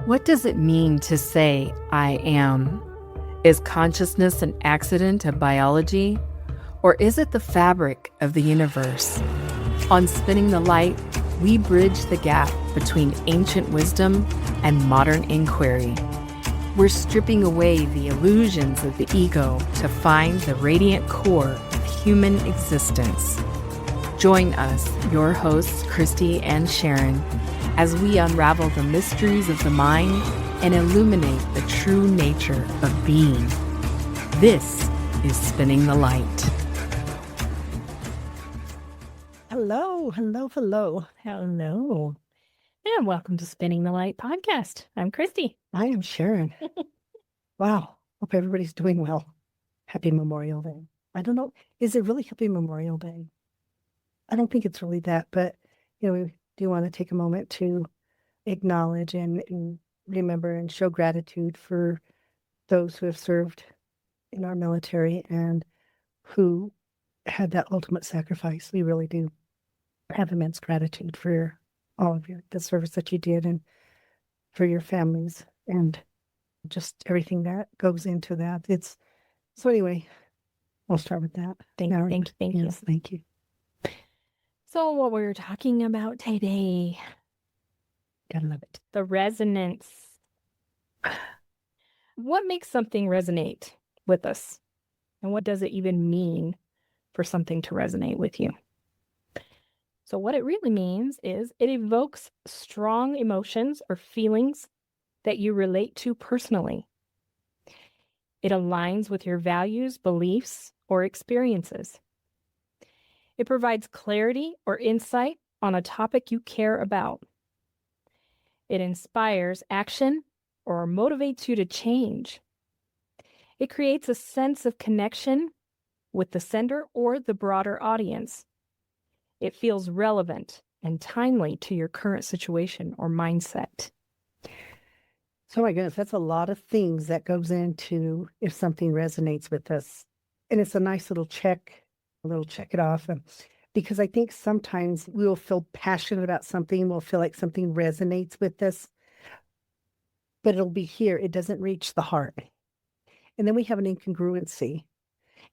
What does it mean to say, I am? Is consciousness an accident of biology? Or is it the fabric of the universe? On Spinning the Light, we bridge the gap between ancient wisdom and modern inquiry. We're stripping away the illusions of the ego to find the radiant core of human existence. Join us, your hosts, Christy and Sharon, as we unravel the mysteries of the mind and illuminate the true nature of being. This is Spinning the Light. Hello. And welcome to Spinning the Light podcast. I'm Christy. I am Sharon. Wow. Hope everybody's doing well. Happy Memorial Day. I don't know. Is it really Happy Memorial Day? I don't think it's really that, but we do want to take a moment to acknowledge and remember and show gratitude for those who have served in our military and who had that ultimate sacrifice. We really do have immense gratitude for all of the service that you did and for your families and just everything that goes into that. So anyway, I'll start with that. Thank you. Yes, thank you. So what we're talking about today, Gotta love it. the resonance. What makes something resonate with us? And what does it even mean for something to resonate with you? So what it really means is it evokes strong emotions or feelings that you relate to personally. It aligns with your values, beliefs, or experiences. It provides clarity or insight on a topic you care about. It inspires action or motivates you to change. It creates a sense of connection with the sender or the broader audience. It feels relevant and timely to your current situation or mindset. So my goodness, that's a lot of things that goes into if something resonates with us. And it's a nice little check it off. Because I think sometimes we will feel passionate about something. We'll feel like something resonates with us. But it'll be here. It doesn't reach the heart. And then we have an incongruency.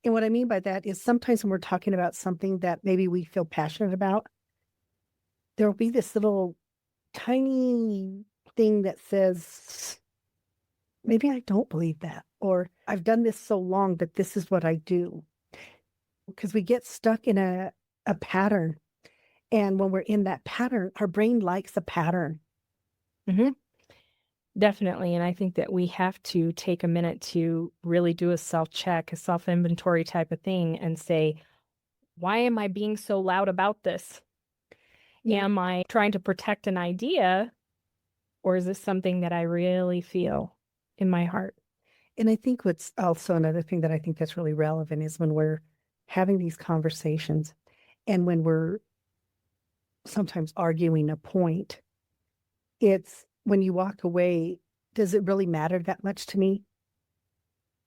And what I mean by that is sometimes when we're talking about something that maybe we feel passionate about, there will be this little tiny thing that says, maybe I don't believe that, or I've done this so long that this is what I do. Because we get stuck in a pattern. And when we're in that pattern, our brain likes a pattern. Mm-hmm. Definitely. And I think that we have to take a minute to really do a self-check, a self-inventory type of thing and say, why am I being so loud about this? Yeah. Am I trying to protect an idea, or is this something that I really feel in my heart? And I think what's also another thing that I think that's really relevant is when we're having these conversations and when we're sometimes arguing a point, it's when you walk away, does it really matter that much to me?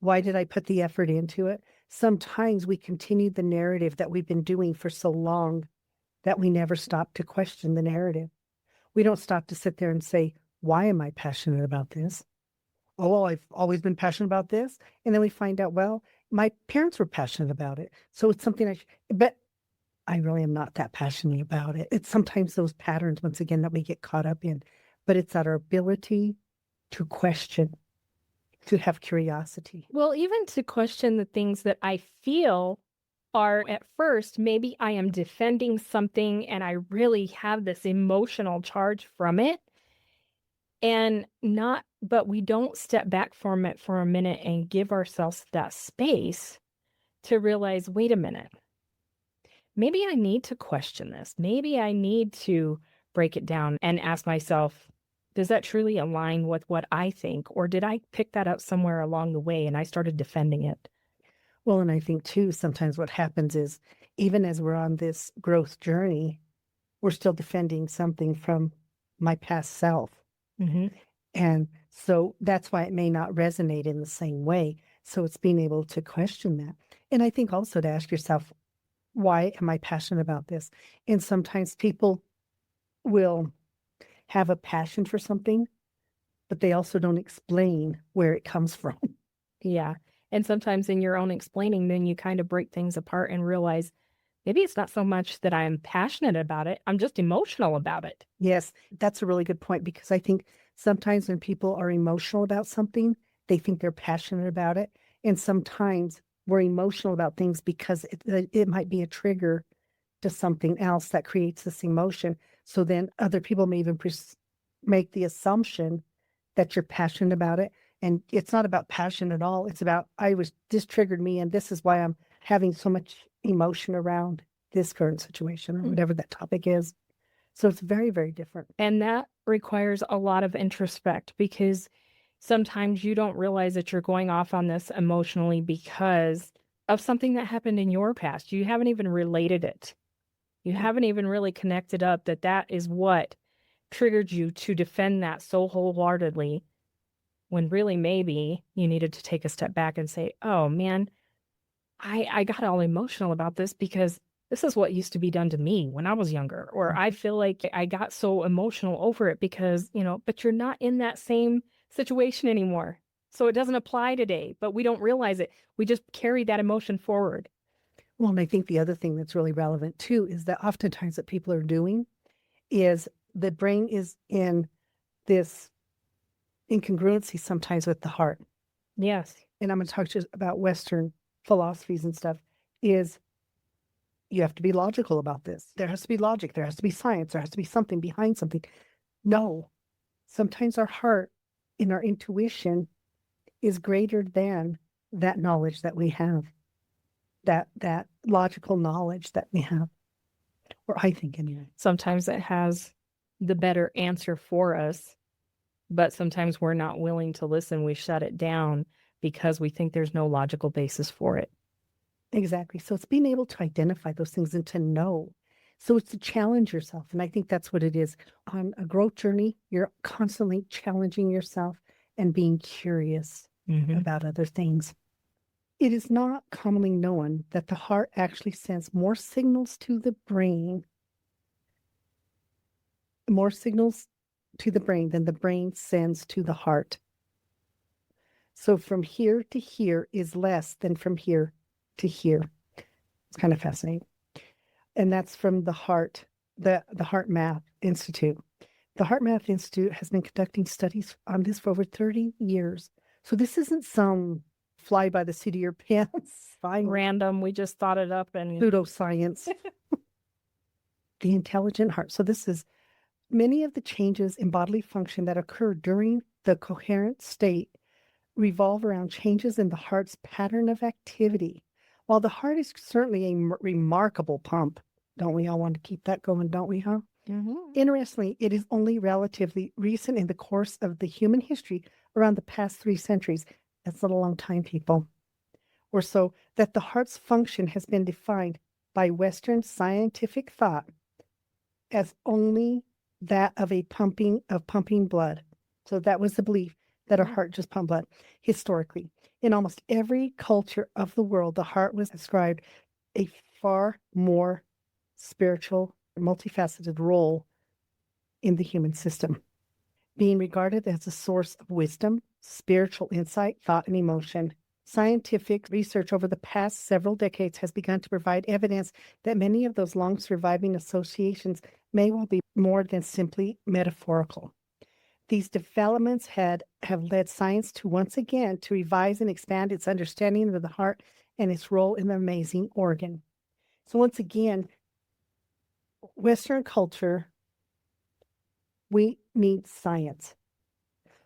Why did I put the effort into it? Sometimes we continue the narrative that we've been doing for so long that we never stop to question the narrative. We don't stop to sit there and say, why am I passionate about this? Oh, well, I've always been passionate about this. And then we find out, well, my parents were passionate about it. So it's something but I really am not that passionate about it. It's sometimes those patterns, once again, that we get caught up in. But it's our ability to question, to have curiosity. Well, even to question the things that I feel are at first, maybe I am defending something and I really have this emotional charge from it. But we don't step back from it for a minute and give ourselves that space to realize, wait a minute, maybe I need to question this. Maybe I need to break it down and ask myself, does that truly align with what I think? Or did I pick that up somewhere along the way and I started defending it? Well, and I think too, sometimes what happens is even as we're on this growth journey, we're still defending something from my past self. Mm-hmm. And so that's why it may not resonate in the same way. So it's being able to question that. And I think also to ask yourself, why am I passionate about this? And sometimes people will have a passion for something, but they also don't explain where it comes from. Yeah. And sometimes in your own explaining, then you kind of break things apart and realize maybe it's not so much that I'm passionate about it. I'm just emotional about it. Yes, that's a really good point, because I think sometimes when people are emotional about something, they think they're passionate about it. And sometimes we're emotional about things because it might be a trigger to something else that creates this emotion. So then other people may even make the assumption that you're passionate about it. And it's not about passion at all. It's about, this triggered me, and this is why I'm having so much emotion around this current situation, or whatever that topic is. So it's very, very different. And that requires a lot of introspect, because sometimes you don't realize that you're going off on this emotionally because of something that happened in your past. You haven't even related it. You haven't even really connected up that that is what triggered you to defend that so wholeheartedly, when really maybe you needed to take a step back and say, oh man, I got all emotional about this because this is what used to be done to me when I was younger. Or I feel like I got so emotional over it because, but you're not in that same situation anymore. So it doesn't apply today, but we don't realize it. We just carry that emotion forward. Well, and I think the other thing that's really relevant too is that oftentimes what people are doing is the brain is in this incongruency sometimes with the heart. Yes. And I'm going to talk to you about Western philosophies and stuff, is you have to be logical about this. There has to be logic. There has to be science. There has to be something behind something. No, sometimes our heart in our intuition is greater than that knowledge that we have, that logical knowledge that we have, or I think anyway. Sometimes it has the better answer for us, but sometimes we're not willing to listen. We shut it down because we think there's no logical basis for it. Exactly. So it's being able to identify those things and to know. So it's to challenge yourself. And I think that's what it is. On a growth journey, you're constantly challenging yourself and being curious about other things. It is not commonly known that the heart actually sends more signals to the brain than the brain sends to the heart. So from here to here is less than from here to here. It's kind of fascinating. And that's from the HeartMath Institute. The HeartMath Institute has been conducting studies on this for over 30 years. So this isn't some fly by the seat of your pants, random. We just thought it up and pseudoscience. The intelligent heart. So this is many of the changes in bodily function that occur during the coherent state revolve around changes in the heart's pattern of activity. While the heart is certainly a remarkable pump, don't we all want to keep that going, don't we, huh? Interestingly, it is only relatively recent in the course of the human history, around the past 3 centuries. That's not a long time, people. Or so, that the heart's function has been defined by Western scientific thought as only that of pumping blood. So that was the belief that our heart just pumped blood. Historically, in almost every culture of the world, the heart was ascribed a far more spiritual, multifaceted role in the human system, being regarded as a source of wisdom, spiritual insight, thought, and emotion. Scientific research over the past several decades has begun to provide evidence that many of those long surviving associations may well be more than simply metaphorical. These developments have led science to once again to revise and expand its understanding of the heart and its role in the amazing organ. So once again, Western culture, we need science.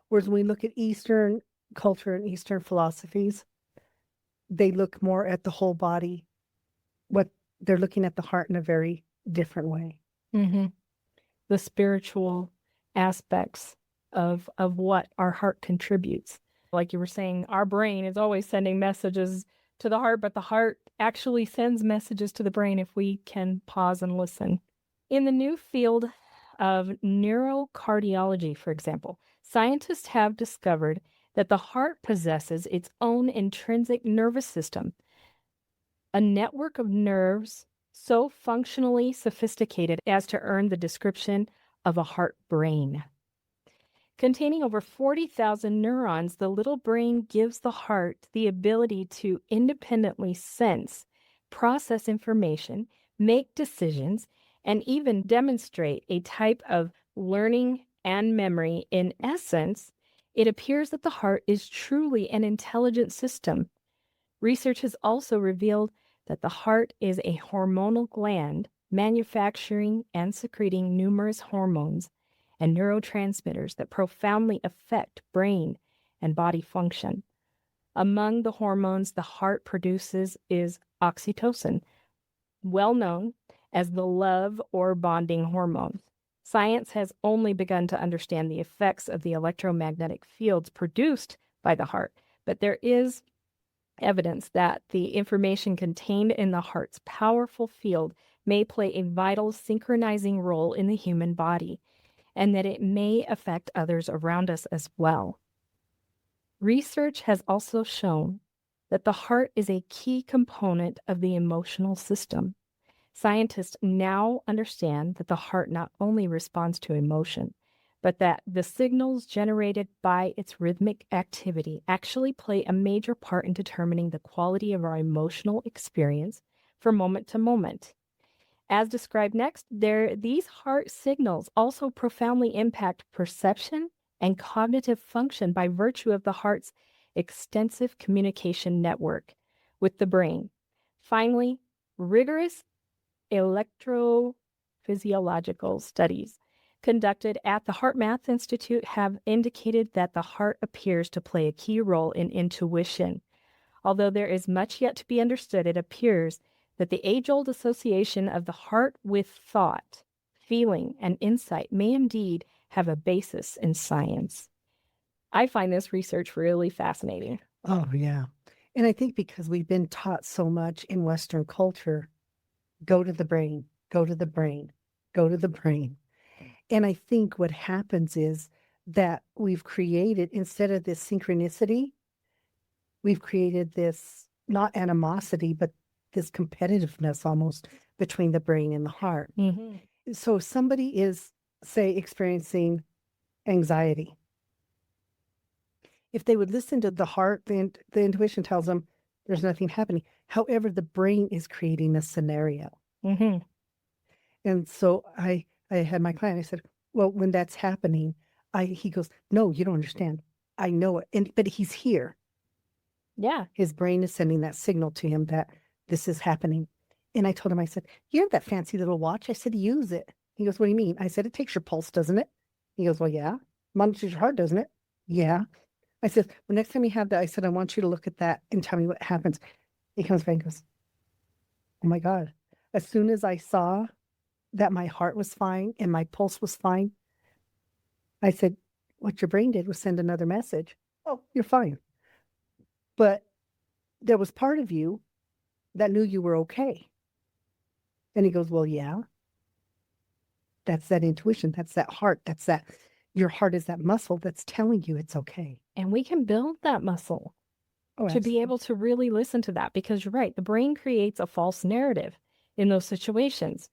Whereas when we look at Eastern culture and Eastern philosophies, they look more at the whole body. They're looking at the heart in a very different way. The spiritual aspects of what our heart contributes. Like you were saying, our brain is always sending messages to the heart, but the heart actually sends messages to the brain if we can pause and listen. In the new field of neurocardiology, for example, scientists have discovered that the heart possesses its own intrinsic nervous system, a network of nerves so functionally sophisticated as to earn the description of a heart brain. Containing over 40,000 neurons, the little brain gives the heart the ability to independently sense, process information, make decisions, and even demonstrate a type of learning and memory. In essence, it appears that the heart is truly an intelligent system. Research has also revealed that the heart is a hormonal gland manufacturing and secreting numerous hormones and neurotransmitters that profoundly affect brain and body function. Among the hormones the heart produces is oxytocin, well known as the love or bonding hormone. Science has only begun to understand the effects of the electromagnetic fields produced by the heart, but there is evidence that the information contained in the heart's powerful field may play a vital synchronizing role in the human body, and that it may affect others around us as well. Research has also shown that the heart is a key component of the emotional system. Scientists now understand that the heart not only responds to emotion, but that the signals generated by its rhythmic activity actually play a major part in determining the quality of our emotional experience from moment to moment. As described next, these heart signals also profoundly impact perception and cognitive function by virtue of the heart's extensive communication network with the brain. Finally, rigorous electrophysiological studies conducted at the HeartMath Institute have indicated that the heart appears to play a key role in intuition. Although there is much yet to be understood, it appears that the age-old association of the heart with thought, feeling, and insight may indeed have a basis in science. I find this research really fascinating. Oh, yeah. And I think because we've been taught so much in Western culture, go to the brain, go to the brain, go to the brain. And I think what happens is that we've created, instead of this synchronicity, we've created this not animosity, but this competitiveness almost between the brain and the heart. Mm-hmm. So if somebody is, say, experiencing anxiety, if they would listen to the heart, the intuition tells them there's nothing happening. However, the brain is creating a scenario. Mm-hmm. And so I had my client, I said, well, when that's happening, he goes, no, you don't understand. I know it. But he's here. Yeah. His brain is sending that signal to him that this is happening. And I told him, I said, you have that fancy little watch. I said, use it. He goes, what do you mean? I said, it takes your pulse, doesn't it? He goes, well, yeah. Monitors your heart, doesn't it? Yeah. I said, well, next time you have that, I said, I want you to look at that and tell me what happens. He comes back and goes, oh my God. As soon as I saw that my heart was fine and my pulse was fine, I said, what your brain did was send another message. Oh, you're fine. But there was part of you that knew you were okay. And he goes, well, yeah. That's that intuition. That's that heart. That's that, your heart is that muscle that's telling you it's okay. And we can build that muscle to absolutely. be able to really listen to that, because you're right. The brain creates a false narrative in those situations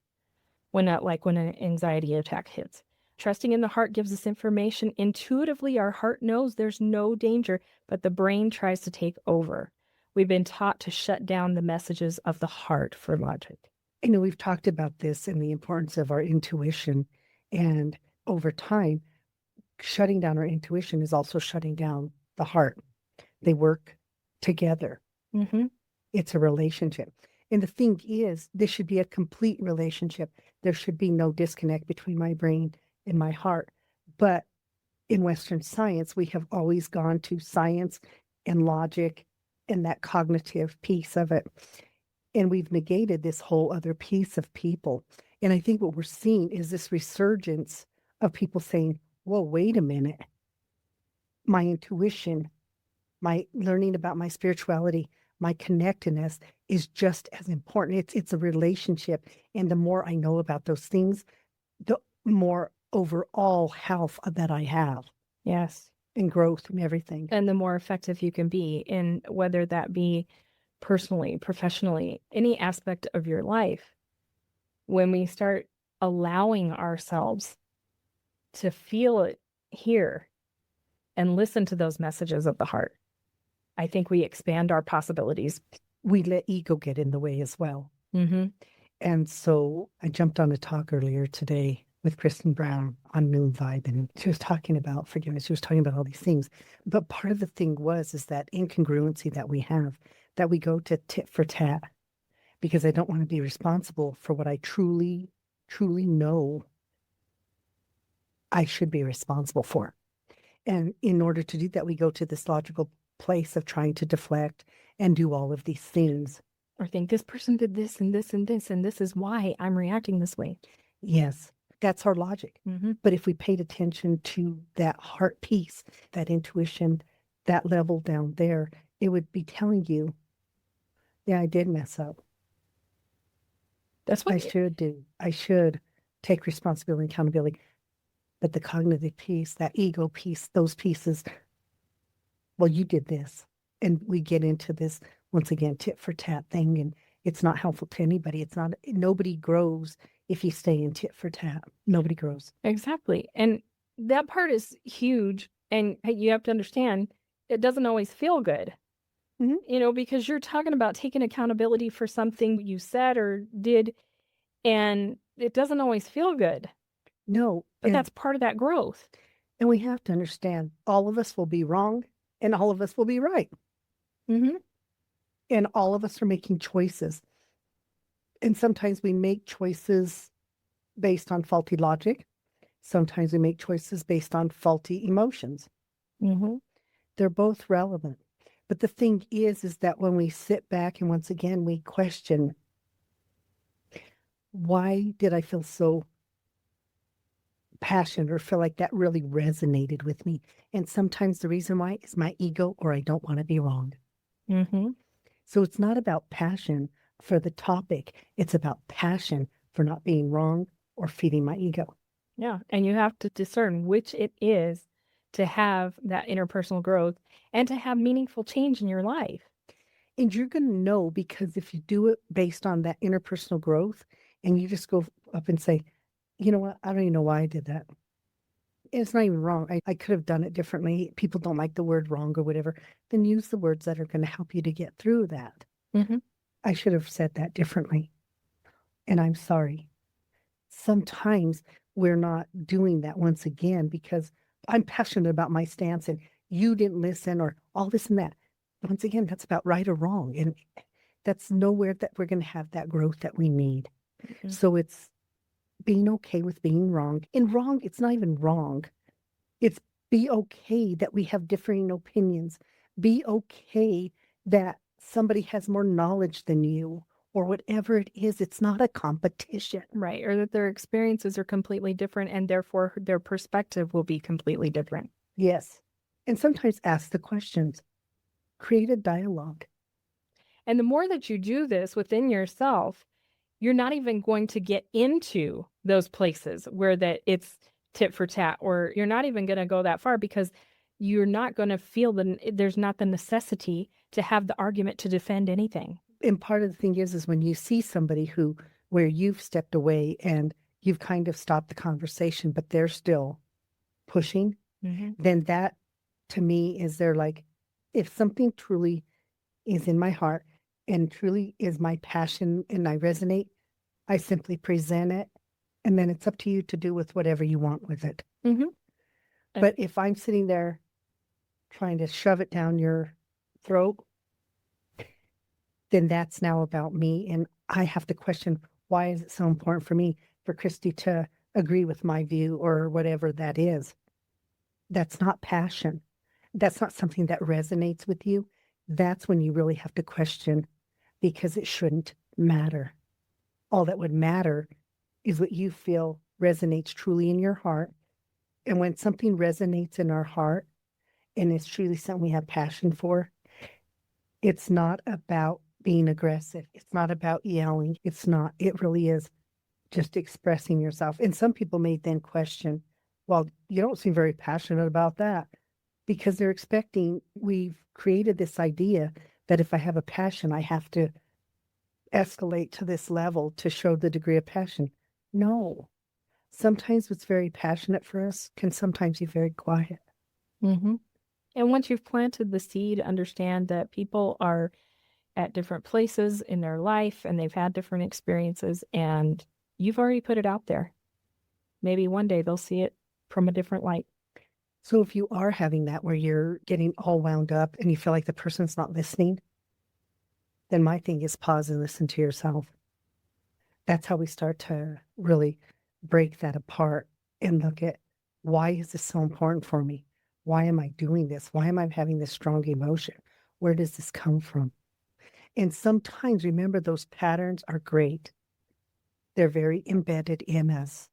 when an anxiety attack hits. Trusting in the heart gives us information. Intuitively, our heart knows there's no danger, but the brain tries to take over. We've been taught to shut down the messages of the heart for logic. You know, we've talked about this and the importance of our intuition. And over time, shutting down our intuition is also shutting down the heart. They work together. Mm-hmm. It's a relationship. And the thing is, this should be a complete relationship. There should be no disconnect between my brain and my heart. But in Western science, we have always gone to science and logic and that cognitive piece of it. And we've negated this whole other piece of people. And I think what we're seeing is this resurgence of people saying, whoa, wait a minute. My intuition, my learning about my spirituality, my connectedness is just as important. It's a relationship. And the more I know about those things, the more overall health that I have. Yes. And growth and everything. And the more effective you can be in whether that be personally, professionally, any aspect of your life. When we start allowing ourselves to feel it here and listen to those messages of the heart, I think we expand our possibilities. We let ego get in the way as well. Mm-hmm. And so I jumped on a talk earlier today with Kristen Brown on Noon Vibe, and she was talking about forgiveness. She was talking about all these things. But part of the thing is that incongruency that we have, that we go to tit for tat, because I don't want to be responsible for what I truly, truly know I should be responsible for. And in order to do that, we go to this logical place of trying to deflect and do all of these things. Or think this person did this and this and this, and this is why I'm reacting this way. Yes, that's our logic. Mm-hmm. But if we paid attention to that heart piece, that intuition, that level down there, it would be telling you, yeah, I did mess up. That's what I should do. I should take responsibility and accountability. But the cognitive piece, that ego piece, those pieces, well, you did this. And we get into this, once again, tit for tat thing. And it's not helpful to anybody. Nobody grows if you stay in tit for tat. Nobody grows. Exactly. And that part is huge. And you have to understand, it doesn't always feel good. Mm-hmm. Because you're talking about taking accountability for something you said or did, and it doesn't always feel good. No. But that's part of that growth. And we have to understand, all of us will be wrong and all of us will be right. Mm-hmm. And all of us are making choices. And sometimes we make choices based on faulty logic. Sometimes we make choices based on faulty emotions. Mm-hmm. They're both relevant. But the thing is that when we sit back and once again we question, why did I feel so passionate or feel like that really resonated with me? And sometimes the reason why is my ego, or I don't want to be wrong. Mm-hmm. So it's not about passion for the topic. It's about passion for not being wrong or feeding my ego. Yeah. And you have to discern which it is to have that interpersonal growth and to have meaningful change in your life. And you're going to know, because if you do it based on that interpersonal growth and you just go up and say, you know what, I don't even know why I did that. It's not even wrong. I could have done it differently. People don't like the word wrong or whatever. Then use the words that are going to help you to get through that. Mm-hmm. I should have said that differently. And I'm sorry. Sometimes we're not doing that once again because I'm passionate about my stance and you didn't listen or all this and that. Once again, that's about right or wrong. And that's nowhere that we're going to have that growth that we need. Mm-hmm. So it's being okay with being wrong. And wrong, it's not even wrong. It's be okay that we have differing opinions. Be okay that somebody has more knowledge than you or whatever it is. It's not a competition. Right. Or that their experiences are completely different and therefore their perspective will be completely different. Yes. And sometimes ask the questions. Create a dialogue. And the more that you do this within yourself, you're not even going to get into those places where that it's tit for tat, or you're not even going to go that far because you're not going to feel there's not the necessity to have the argument to defend anything. And part of the thing is when you see somebody where you've stepped away and you've kind of stopped the conversation, but they're still pushing, then that to me is they're like, if something truly is in my heart and truly is my passion and I resonate, I simply present it. And then it's up to you to do with whatever you want with it. Mm-hmm. But if I'm sitting there trying to shove it down your throat, then that's now about me. And I have to question, why is it so important for me for Christy to agree with my view or whatever that is? That's not passion. That's not something that resonates with you. That's when you really have to question, because it shouldn't matter. All that would matter is what you feel resonates truly in your heart. And when something resonates in our heart and it's truly something we have passion for, it's not about being aggressive. It's not about yelling. It's not. It really is just expressing yourself. And some people may then question, well, you don't seem very passionate about that, because they're expecting, we've created this idea that if I have a passion, I have to escalate to this level to show the degree of passion. No. Sometimes what's very passionate for us can sometimes be very quiet. Mm-hmm. And once you've planted the seed, understand that people are at different places in their life and they've had different experiences, and you've already put it out there. Maybe one day they'll see it from a different light. So if you are having that where you're getting all wound up and you feel like the person's not listening, then my thing is pause and listen to yourself. That's how we start to really break that apart and look at, why is this so important for me? Why am I doing this? Why am I having this strong emotion? Where does this come from? And sometimes, remember, those patterns are great. They're very embedded in us.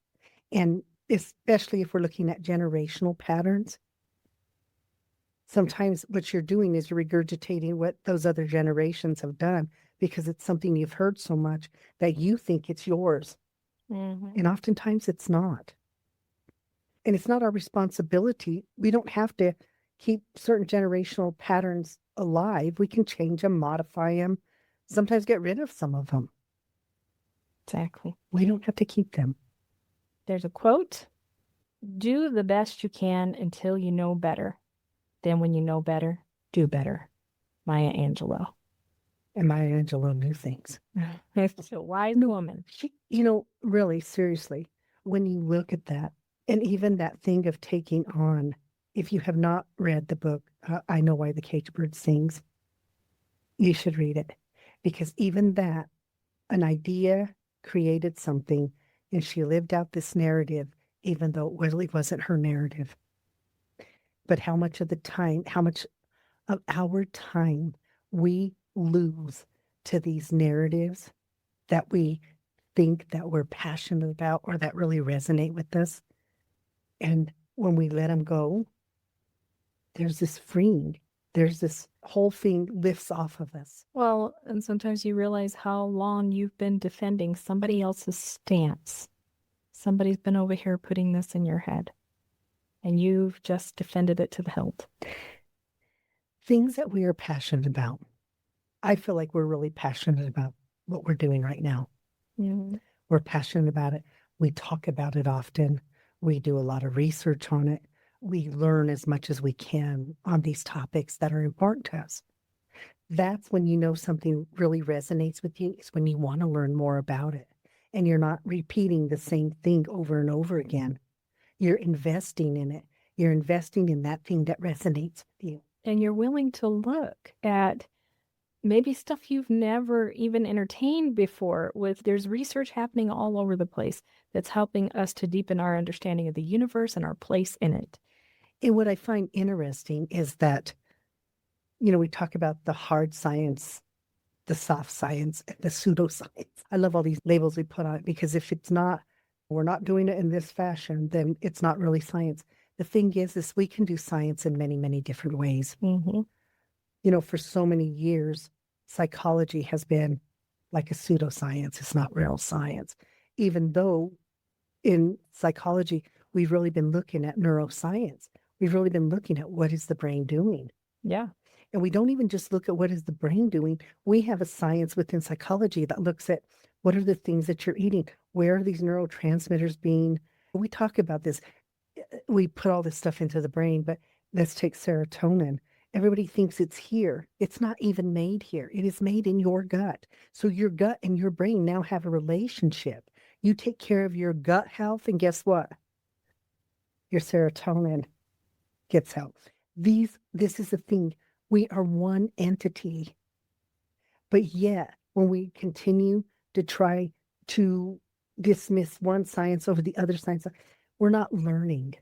And especially if we're looking at generational patterns, sometimes what you're doing is you're regurgitating what those other generations have done because it's something you've heard so much that you think it's yours. And oftentimes it's not. And it's not our responsibility. We don't have to keep certain generational patterns alive. We can change them, modify them, sometimes get rid of some of them. Exactly. We don't have to keep them. There's a quote: do the best you can until you know better. Then when you know better, do better. Maya Angelou. And Maya Angelou knew things. She's a wise woman. She, really, seriously, when you look at that, and even that thing of taking on, if you have not read the book, I Know Why the Caged Bird Sings, you should read it. Because even that, an idea created something, and she lived out this narrative, even though it really wasn't her narrative. But how much of our time we lose to these narratives that we think that we're passionate about or that really resonate with us. And when we let them go, there's this freeing. There's this whole thing lifts off of us. Well, and sometimes you realize how long you've been defending somebody else's stance. Somebody's been over here putting this in your head, and you've just defended it to the hilt. Things that we are passionate about. I feel like we're really passionate about what we're doing right now. Mm-hmm. We're passionate about it. We talk about it often. We do a lot of research on it. We learn as much as we can on these topics that are important to us. That's when you know something really resonates with you, is when you want to learn more about it. And you're not repeating the same thing over and over again. You're investing in it. You're investing in that thing that resonates with you. And you're willing to look at maybe stuff you've never even entertained before. There's research happening all over the place that's helping us to deepen our understanding of the universe and our place in it. And what I find interesting is that, we talk about the hard science, the soft science, and the pseudoscience. I love all these labels we put on it, because if we're not doing it in this fashion, then it's not really science. The thing is we can do science in many, many different ways. Mm-hmm. For so many years, psychology has been like a pseudoscience. It's not real science. Even though in psychology, we've really been looking at neuroscience. We've really been looking at what is the brain doing. Yeah. And we don't even just look at what is the brain doing. We have a science within psychology that looks at what are the things that you're eating? Where are these neurotransmitters being? We talk about this. We put all this stuff into the brain, but let's take serotonin. Everybody thinks it's here. It's not even made here. It is made in your gut. So your gut and your brain now have a relationship. You take care of your gut health, and guess what? Your serotonin gets help. This is the thing. We are one entity. But yet, when we continue to try to dismiss one science over the other science, we're not learning.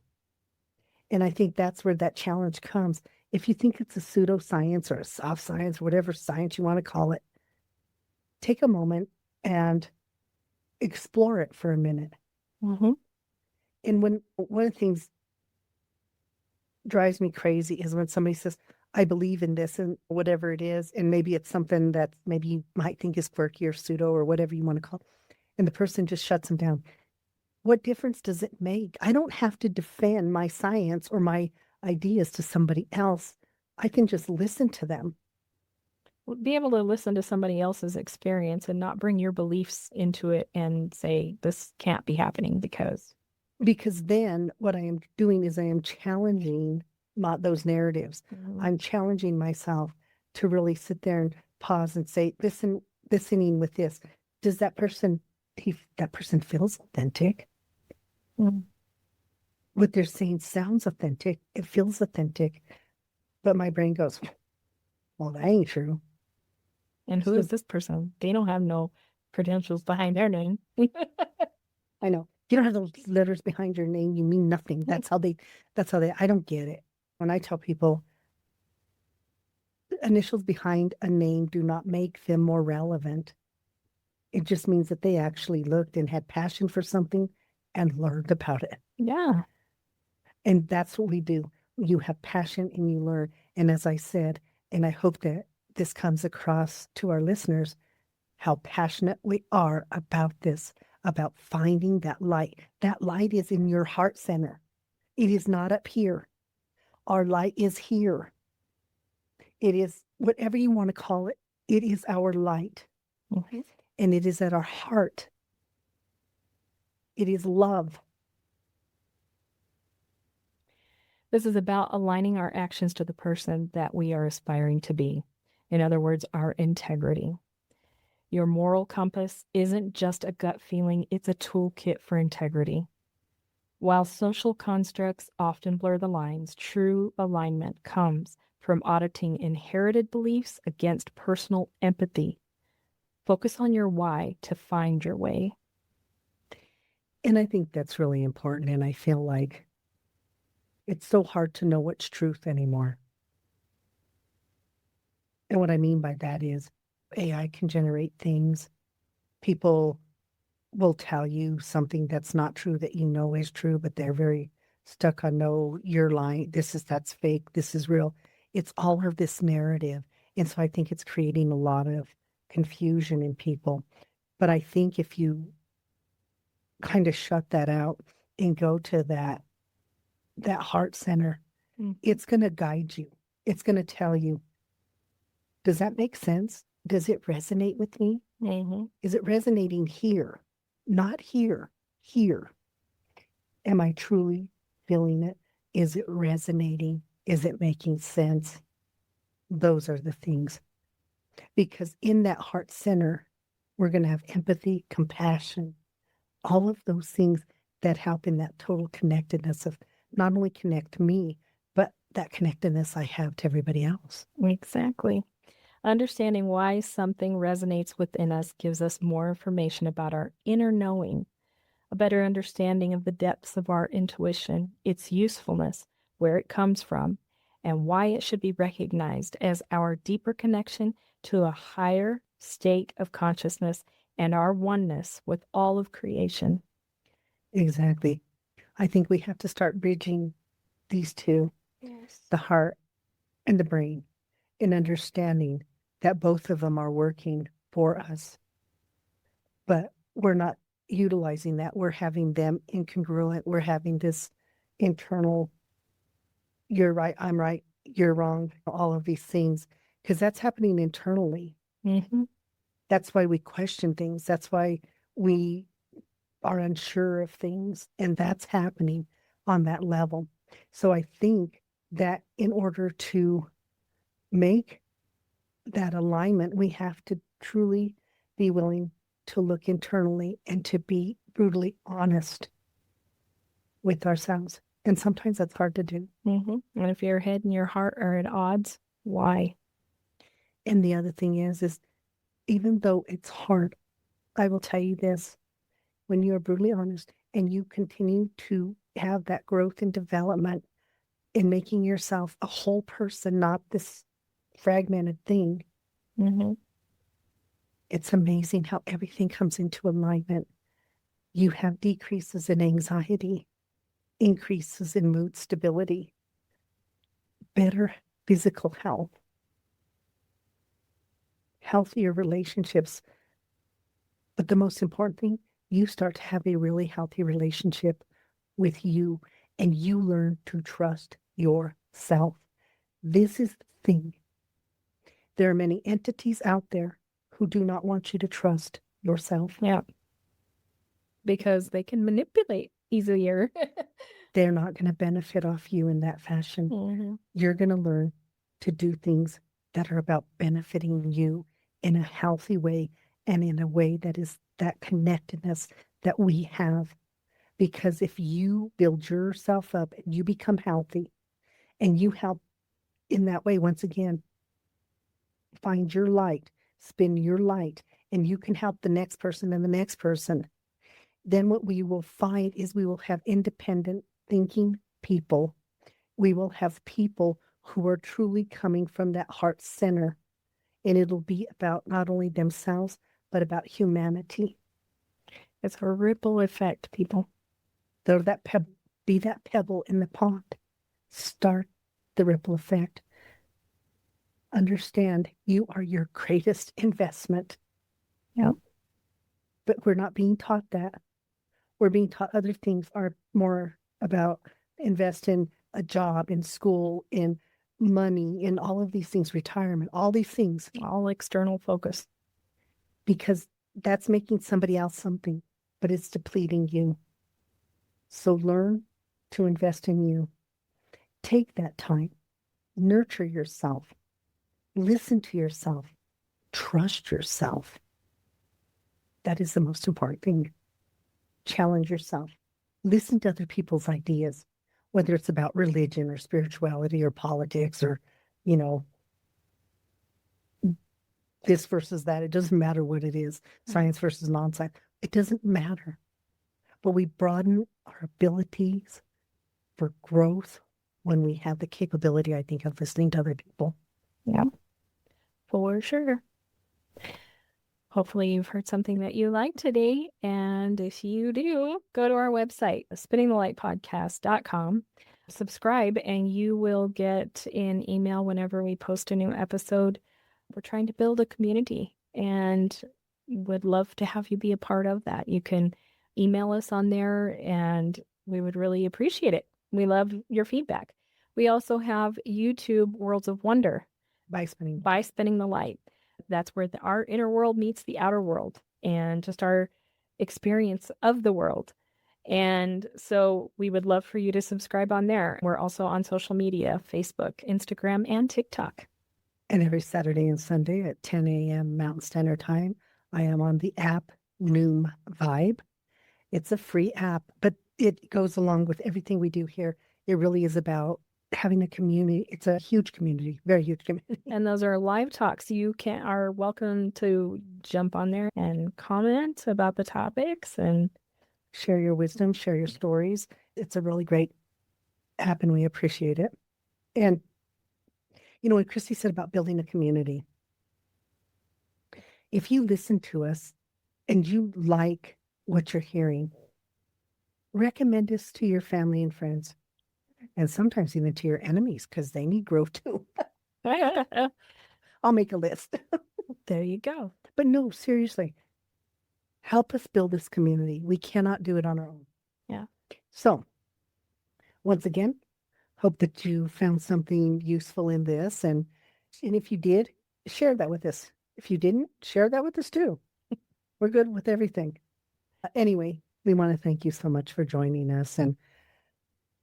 And I think that's where that challenge comes. If you think it's a pseudoscience or a soft science, whatever science you want to call it, take a moment and explore it for a minute. Mm-hmm. And one of the things drives me crazy is when somebody says, I believe in this and whatever it is, and maybe it's something that maybe you might think is quirky or pseudo or whatever you want to call it, and the person just shuts them down. What difference does it make? I don't have to defend my science or my ideas to somebody else. I can just listen to them. Be able to listen to somebody else's experience and not bring your beliefs into it and say, this can't be happening because then what I am doing is I am challenging those narratives. I'm challenging myself to really sit there and pause and say, listening with this. Does that person feels authentic? Mm. What they're saying sounds authentic. It feels authentic. But my brain goes, well, that ain't true. And who is this person? They don't have no credentials behind their name. I know. You don't have those letters behind your name. You mean nothing. That's how they, I don't get it. When I tell people initials behind a name do not make them more relevant. It just means that they actually looked and had passion for something and learned about it. Yeah. And that's what we do. You have passion and you learn. And as I said, and I hope that this comes across to our listeners, how passionate we are about this, about finding that light. That light is in your heart center. It is not up here. Our light is here. It is whatever you want to call it. It is our light. Mm-hmm. And it is at our heart. It is love. This is about aligning our actions to the person that we are aspiring to be. In other words, our integrity. Your moral compass isn't just a gut feeling, it's a toolkit for integrity. While social constructs often blur the lines, true alignment comes from auditing inherited beliefs against personal empathy. Focus on your why to find your way. And I think that's really important. And I feel like it's so hard to know what's truth anymore. And what I mean by that is AI can generate things. People will tell you something that's not true that you know is true, but they're very stuck on, no, you're lying. That's fake. This is real. It's all of this narrative. And so I think it's creating a lot of confusion in people. But I think if you kind of shut that out and go to that heart center, it's going to guide you. It's going to tell you, does that make sense? Does it resonate with me? Mm-hmm. Is it resonating here? Not here, here. Am I truly feeling it? Is it resonating? Is it making sense? Those are the things. Because in that heart center, we're going to have empathy, compassion, all of those things that help in that total connectedness of not only connect me, but that connectedness I have to everybody else. Exactly. Understanding why something resonates within us gives us more information about our inner knowing, a better understanding of the depths of our intuition, its usefulness, where it comes from, and why it should be recognized as our deeper connection to a higher state of consciousness and our oneness with all of creation. Exactly. I think we have to start bridging these two, the heart and the brain, in understanding that both of them are working for us. But we're not utilizing that. We're having them incongruent. We're having this internal, you're right, I'm right, you're wrong, all of these things, because that's happening internally. Mm-hmm. That's why we question things. That's why we are unsure of things. And that's happening on that level. So I think that in order to make that alignment, we have to truly be willing to look internally and to be brutally honest with ourselves. And sometimes that's hard to do. Mm-hmm. And if your head and your heart are at odds, why? And the other thing is even though it's hard, I will tell you this, when you are brutally honest and you continue to have that growth and development in making yourself a whole person, not this fragmented thing, Mm-hmm. it's amazing how everything comes into alignment. You have decreases in anxiety, increases in mood stability, better physical health, healthier relationships. But the most important thing, you start to have a really healthy relationship with you, and you learn to trust yourself. This is the thing. There are many entities out there who do not want you to trust yourself. Yeah. Because they can manipulate easier. they're not going to benefit off you in that fashion. You're going to learn to do things that are about benefiting you in a healthy way and in a way that is that connectedness that we have. Because if you build yourself up and you become healthy and you help in that way, once again, find your light, spin your light, and you can help the next person and the next person, then what we will find is we will have independent thinking people. We will have people who are truly coming from that heart center. And it'll be about not only themselves, but about humanity. It's a ripple effect, people. So that be that pebble in the pond. Start the ripple effect. Understand you are your greatest investment. Yep. But we're not being taught that. We're being taught other things are more about invest in a job, in school, in money, in all of these things, retirement, all these things. All external focus. Because that's making somebody else something, but it's depleting you. So learn to invest in you. Take that time. Nurture yourself. Listen to yourself. Trust yourself. That is the most important thing. Challenge yourself. Listen to other people's ideas, whether it's about religion or spirituality or politics or, this versus that. It doesn't matter what it is, science versus non-science. It doesn't matter. But we broaden our abilities for growth when we have the capability, I think, of listening to other people. Yeah, for sure. Hopefully you've heard something that you like today. And if you do, go to our website, spinningthelightpodcast.com, subscribe, and you will get an email whenever we post a new episode. We're trying to build a community and would love to have you be a part of that. You can email us on there and we would really appreciate it. We love your feedback. We also have YouTube Worlds of Wonder By spinning the light. That's where our inner world meets the outer world and just our experience of the world. And so we would love for you to subscribe on there. We're also on social media, Facebook, Instagram, and TikTok. And every Saturday and Sunday at 10 a.m. Mountain Standard Time, I am on the app Noom Vibe. It's a free app, but it goes along with everything we do here. It really is about having a community. It's a huge community, very huge community. And those are live talks. You are welcome to jump on there and comment about the topics and share your wisdom, share your stories. It's a really great app and we appreciate it. And when Christy said about building a community, if you listen to us and you like what you're hearing, recommend us to your family and friends. And sometimes even to your enemies, because they need growth too. I'll make a list. There you go. But no, seriously, help us build this community. We cannot do it on our own. Yeah. So, once again, hope that you found something useful in this. And if you did, share that with us. If you didn't, share that with us too. We're good with everything. Anyway, we want to thank you so much for joining us. And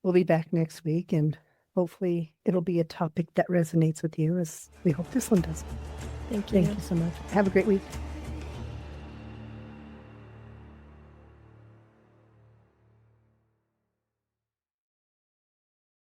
we'll be back next week, and hopefully it'll be a topic that resonates with you as we hope this one does. Thank you. Thank you so much. Have a great week.